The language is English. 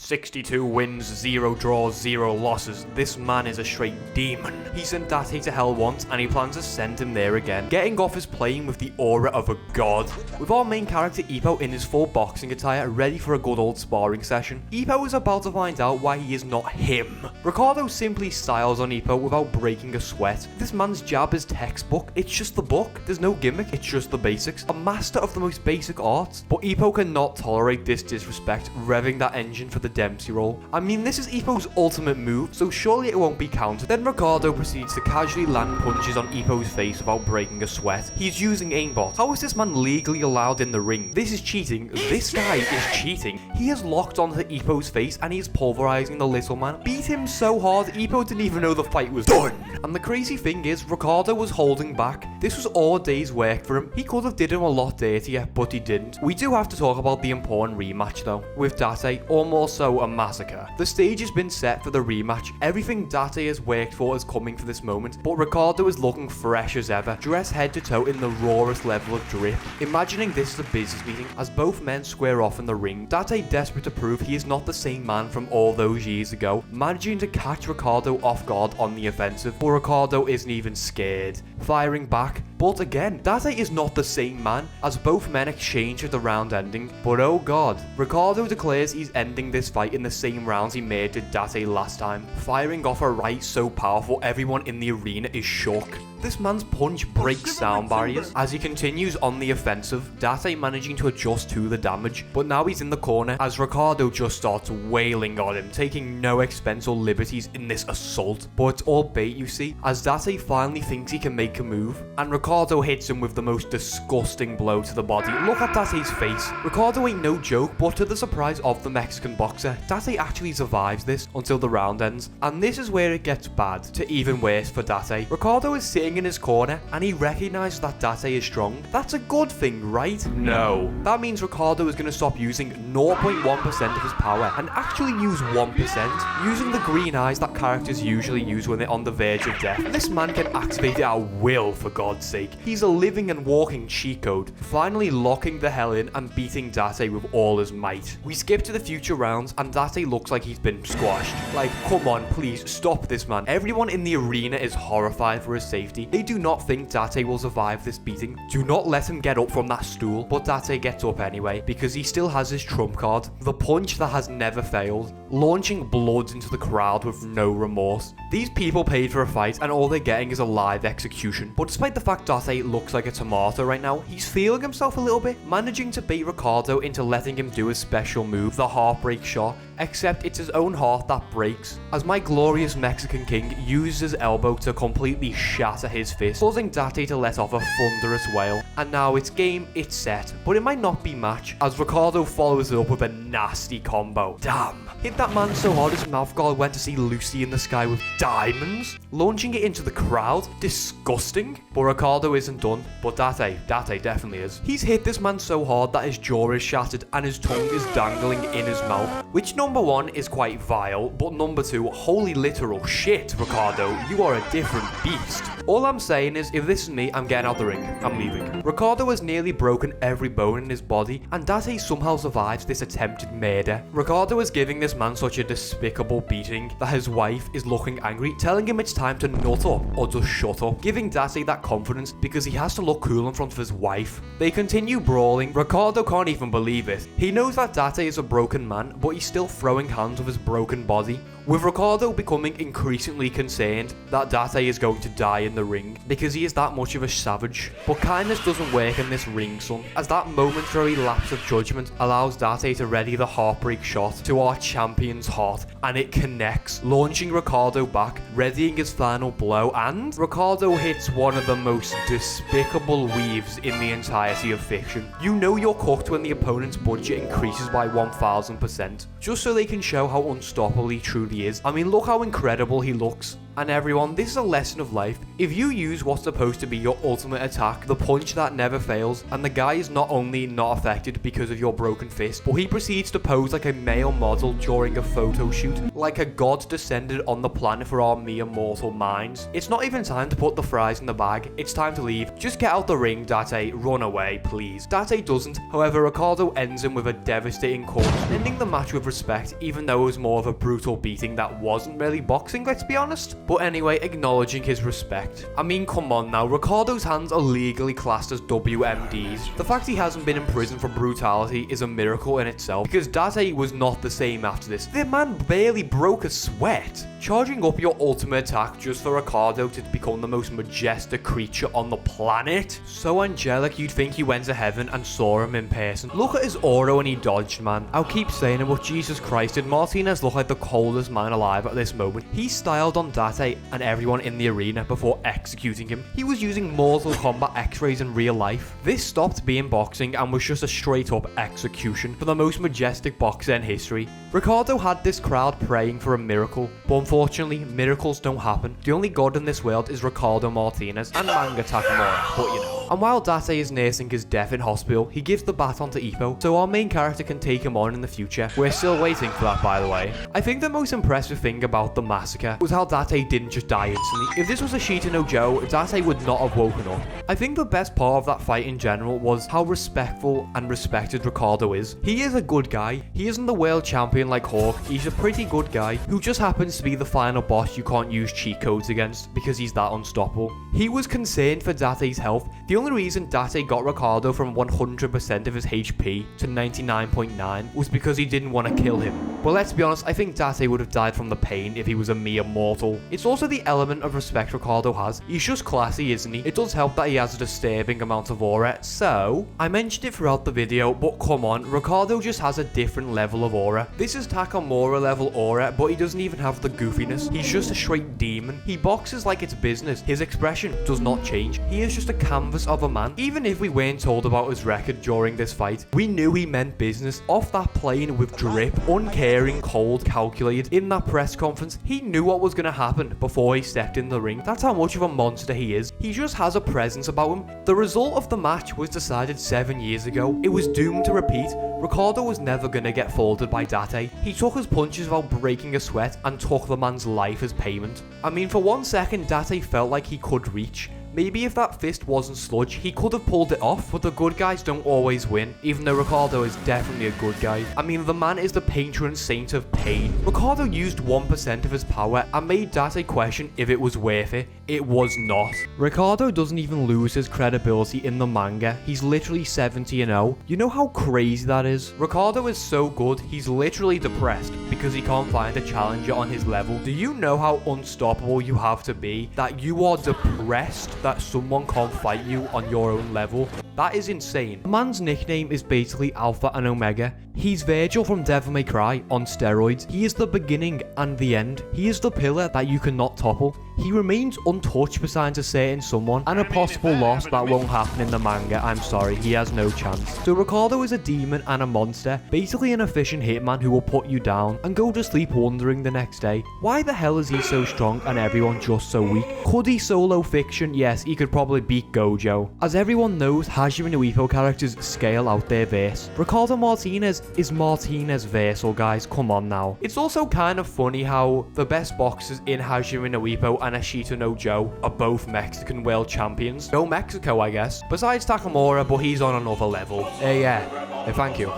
62 wins, 0 draws, 0 losses. This man is a straight demon. He sent Date to hell once and he plans to send him there again. Getting off is playing with the aura of a god. With our main character Ippo in his full boxing attire ready for a good old sparring session. Ippo is about to find out why he is not him. Ricardo simply styles on Ippo without breaking a sweat. This man's jab is textbook. It's just the book. There's no gimmick. It's just the basics. A master of the most basic arts. But Ippo cannot tolerate this disrespect, revving that engine for the Dempsey roll. I mean, this is Ippo's ultimate move, so surely it won't be countered. Then Ricardo proceeds to casually land punches on Ippo's face without breaking a sweat. He's using aimbot. How is this man legally allowed in the ring? This is cheating. This guy is cheating. He is locked onto Ippo's face and he's pulverizing the little man. Beat him so hard, Ippo didn't even know the fight was done. And the crazy thing is, Ricardo was holding back. This was all a day's work for him. He could have did him a lot dirtier, but he didn't. We do have to talk about the important rematch though, with Date, or more so a massacre. The stage has been set for the rematch. Everything Date has worked for is coming for this moment, but Ricardo is looking fresh as ever, dressed head to toe in the rawest level of drip. Imagining this is a business meeting as both men square off in the ring, Date desperate to prove he is not the same man from all those years ago, managing to catch Ricardo off guard on the offensive, but Ricardo isn't even scared, firing back. But again, Date is not the same man, as both men exchange at the round ending. But oh god, Ricardo declares he's ending this fight in the same rounds he murdered Date last time, firing off a right so powerful everyone in the arena is shook. This man's punch breaks sound barriers. As he continues on the offensive, Date managing to adjust to the damage, but now he's in the corner as Ricardo just starts wailing on him, taking no expense or liberties in this assault. But it's all bait, you see, as Date finally thinks he can make a move, and Ricardo hits him with the most disgusting blow to the body. Look at Date's face. Ricardo ain't no joke, but to the surprise of the Mexican boxer, Date actually survives this until the round ends, and this is where it gets bad to even worse for Date. Ricardo is sitting in his corner and he recognizes that Date is strong. That's a good thing, right? No. That means Ricardo is going to stop using 0.1% of his power and actually use 1%, using the green eyes that characters usually use when they're on the verge of death. This man can activate it at will, for God's sake. He's a living and walking cheat code, finally locking the hell in and beating Date with all his might. We skip to the future rounds and Date looks like he's been squashed. Like, come on, please stop this man. Everyone in the arena is horrified for his safety. They do not think Date will survive this beating. Do not let him get up from that stool. But Date gets up anyway, because he still has his trump card, the punch that has never failed, launching blood into the crowd with no remorse. These people paid for a fight and all they're getting is a live execution. But despite the fact Date looks like a tomato right now, he's feeling himself a little bit, managing to bait Ricardo into letting him do his special move, the heartbreak shot, except it's his own heart that breaks, as my glorious Mexican king uses his elbow to completely shatter his fist, causing Date to let off a thunderous wail. And now it's game, it's set, but it might not be match, as Ricardo follows it up with a nasty combo. Damn. Hit that man so hard his mouth guard went to see Lucy in the sky with diamonds, launching it into the crowd. Disgusting. But Ricardo isn't done, but Date definitely is. He's hit this man so hard that his jaw is shattered and his tongue is dangling in his mouth, which number one is quite vile, but number two, holy literal shit, Ricardo, you are a different beast. All I'm saying is, if this is me, I'm getting out the ring. I'm leaving. Ricardo has nearly broken every bone in his body, and Date somehow survives this attempted murder. Ricardo is giving this man such a despicable beating that his wife is looking angry, telling him it's time to nut up or just shut up, giving Date that confidence because he has to look cool in front of his wife. They continue brawling. Ricardo can't even believe it. He knows that Date is a broken man, but he's still throwing hands with his broken body, with Ricardo becoming increasingly concerned that Date is going to die in the ring because he is that much of a savage. But kindness doesn't work in this ring, son, as that momentary lapse of judgment allows Date to ready the heartbreak shot to our champion's heart, and it connects, launching Ricardo back, readying his final blow, and Ricardo hits one of the most despicable weaves in the entirety of fiction. You know you're cooked when the opponent's budget increases by 1000%, just so they can show how unstoppable he truly is. I mean, look how incredible he looks. And everyone, this is a lesson of life. If you use what's supposed to be your ultimate attack, the punch that never fails, and the guy is not only not affected because of your broken fist, but he proceeds to pose like a male model during a photo shoot, like a god descended on the planet for our mere mortal minds. It's not even time to put the fries in the bag, it's time to leave. Just get out the ring, Date, run away, please. Date doesn't, however, Ricardo ends him with a devastating corpse, ending the match with respect, even though it was more of a brutal beating that wasn't really boxing, let's be honest. But anyway, acknowledging his respect. I mean, come on now, Ricardo's hands are legally classed as WMDs. The fact he hasn't been in prison for brutality is a miracle in itself, because Date was not the same after this. The man barely broke a sweat. Charging up your ultimate attack just for Ricardo to become the most majestic creature on the planet? So angelic you'd think he went to heaven and saw him in person. Look at his aura when he dodged, man. I'll keep saying it, but Jesus Christ, did Martinez look like the coldest man alive at this moment? He styled on Date and everyone in the arena before executing him. He was using Mortal Kombat x-rays in real life. This stopped being boxing and was just a straight up execution for the most majestic boxer in history. Ricardo had this crowd praying for a miracle, but unfortunately, miracles don't happen. The only god in this world is Ricardo Martinez and Manga Takamura, but you know. And while Date is nursing his death in hospital, he gives the baton to Ippo, so our main character can take him on in the future. We're still waiting for that, by the way. I think the most impressive thing about the massacre was how Date didn't just die instantly. If this was a Hajime No Ippo, Date would not have woken up. I think the best part of that fight in general was how respectful and respected Ricardo is. He is a good guy. He isn't the world champion like Hawk. He's a pretty good guy who just happens to be the final boss you can't use cheat codes against because he's that unstoppable. He was concerned for Date's health. The only reason Date got Ricardo from 100% of his HP to 99.9 was because he didn't want to kill him. But let's be honest, I think Date would have died from the pain if he was a mere mortal. It's also the element of respect Ricardo has. He's just classy, isn't he? It does help that he has a disturbing amount of aura. So, I mentioned it throughout the video, but come on, Ricardo just has a different level of aura. This is Takamura level aura, but he doesn't even have the goofiness. He's just a straight demon. He boxes like it's business. His expression does not change. He is just a canvas of a man. Even if we weren't told about his record during this fight, we knew he meant business. Off that plane with drip, uncaring, cold, calculated. In that press conference, he knew what was going to happen before he stepped in the ring. That's how much of a monster he is. He just has a presence about him. The result of the match was decided 7 years ago. It was doomed to repeat. Ricardo was never going to get folded by Date. He took his punches without breaking a sweat and took the man's life as payment. I mean, for 1 second, Date felt like he could reach. Maybe if that fist wasn't sludge, he could have pulled it off, but the good guys don't always win, even though Ricardo is definitely a good guy. I mean, the man is the patron saint of pain. Ricardo used 1% of his power and made Date question if it was worth it. It was not. Ricardo doesn't even lose his credibility in the manga. He's literally 70-0. You know how crazy that is? Ricardo is so good, he's literally depressed because he can't find a challenger on his level. Do you know how unstoppable you have to be that you are depressed that someone can't fight you on your own level? That is insane. The man's nickname is basically Alpha and Omega. He's Virgil from Devil May Cry on steroids. He is the beginning and the end. He is the pillar that you cannot topple. He remains untouched besides a certain someone and a possible loss that won't happen in the manga. I'm sorry, he has no chance. So Ricardo is a demon and a monster, basically an efficient hitman who will put you down and go to sleep wondering the next day, why the hell is he so strong and everyone just so weak? Could he solo fiction? Yes, he could probably beat Gojo. As everyone knows, Hajime No Ippo characters scale out their verse. Ricardo Martinez is Martinez versal, guys, come on now. It's also kind of funny how the best boxers in Hajime No Ippo and Hajime No are both Mexican world champions. No Mexico, I guess. Besides Takamura, but he's on another level. Yeah. Thank you.